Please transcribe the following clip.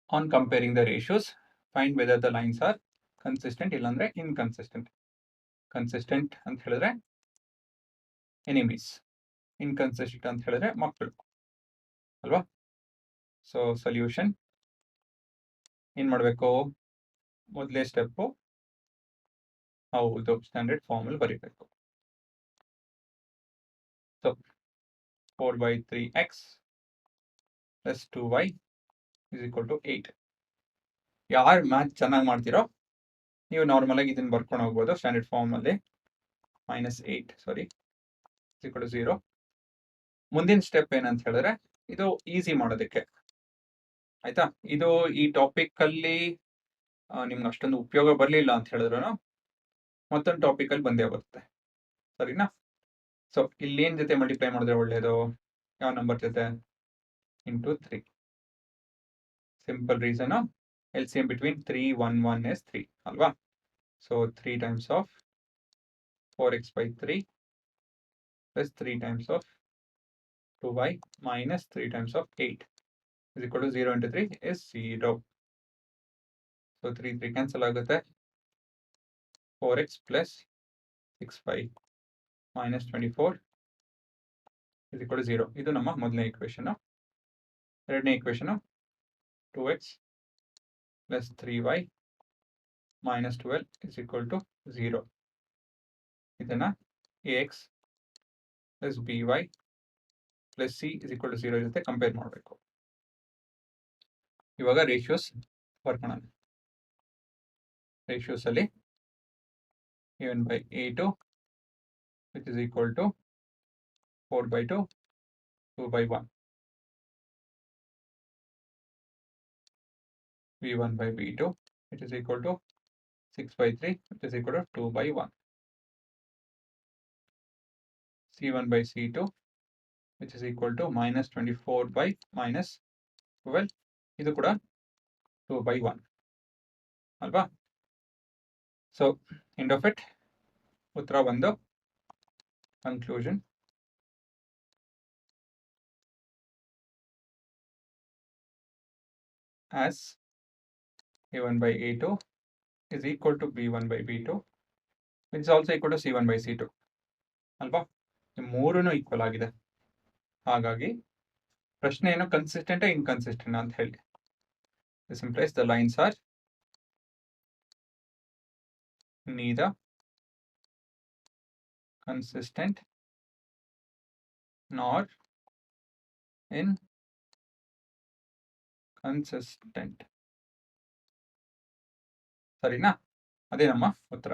On comparing the ratios find whether the lines are consistent ಇಲ್ಲಾಂದ್ರೆ inconsistent. Consistent ಅಂತ ಹೇಳಿದ್ರೆ enemies, inconsistent ಅಂತ ಹೇಳಿದ್ರೆ ಮಕ್ಕಳು ಅಲ್ವಾ. ಸೊ ಸೊಲ್ಯೂಷನ್ ಏನ್ ಮಾಡಬೇಕು, ಮೊದಲೇ ಸ್ಟೆಪ್ಪು ಹೌದು ಸ್ಟ್ಯಾಂಡರ್ಡ್ ಫಾರ್ಮಲ್ಲಿ ಬರೀಬೇಕು. So 4/3x plus 2y is equal to 8. ಯಾರು ಮ್ಯಾಥ್ ಚೆನ್ನಾಗಿ ಮಾಡ್ತೀರೋ ನೀವು ನಾರ್ಮಲ್ ಆಗಿ ಇದನ್ನ ಬರ್ಕೊಂಡು ಹೋಗ್ಬೋದು ಸ್ಟ್ಯಾಂಡರ್ಡ್ ಫಾರ್ಮ್ ಅಲ್ಲಿ. -8 ಸಾರಿ is equal to 0. ಮುಂದಿನ ಸ್ಟೆಪ್ ಏನಂತ ಹೇಳಿದ್ರೆ ಇದು ಈಸಿ ಮಾಡೋದಕ್ಕೆ ಆಯ್ತಾ. ಇದು ಈ ಟಾಪಿಕ್ ಅಲ್ಲಿ ನಿಮ್ಗೆ ಅಷ್ಟೊಂದು ಉಪಯೋಗ ಬರಲಿಲ್ಲ ಅಂತ ಹೇಳಿದ್ರು ಮತ್ತೊಂದು ಟಾಪಿಕ್ ಅಲ್ಲಿ ಬಂದೇ ಬರುತ್ತೆ, ಸರಿನಾ. ಸೊ ಇಲ್ಲಿ ಏನ್ ಜೊತೆ ಮಲ್ಟಿಪ್ಲೈ ಮಾಡಿದ್ರೆ ಒಳ್ಳೇದು, ಯಾವ ನಂಬರ್ ಜೊತೆ, into 3. Simple reason, LCM between 3, 1, 1 is 3 ಅಲ್ವಾ. So 3 times of 4x/3 plus 3 times of 2y minus 3 times of 8 is equal to 0 into 3 is 0. So 3 cancel ಆಗುತ್ತೆ. 4x plus 6y minus 24 is equal to 0. ಇದು ನಮ್ಮ ಮೊದಲನೇ equation. ಎರಡನೇ equation 2x plus 3y minus 12 is equal to 0. ಇದನ್ನ ax plus by plus c is equal to 0 ಜೊತೆ compare ಮಾಡಬೇಕು. ಇವಾಗ ratios ಬರ್ಕೋಣ. Ratios ಅಲ್ಲಿ a1/a2 which is equal to 4/2, 2/1. v1/v2 which is equal to 6/3 which is equal to 2/1. c1/c2 which is equal to -24 minus 12, ಇದು ಕೂಡ 2/1 ಅಲ್ವಾ. So end of it ಉತ್ತರ ಬಂದು conclusion as a1/a2 is equal to b1/b2 which is also equal to c1/c2 ಅಲ್ವಾ. ಮೂರನ್ನು equal ಆಗಿದೆ. ಹಾಗಾಗಿ ಪ್ರಶ್ನೆ ಏನು, ಕನ್ಸಿಸ್ಟೆಂಟ್ ಇನ್ಕನ್ಸಿಸ್ಟೆಂಟ್ ಅಂತ ಹೇಳಿ. This implies the lines are neither consistent nor inconsistent. ಸರಿನಾ, ಅದೇ ನಮ್ಮ ಉತ್ತರ.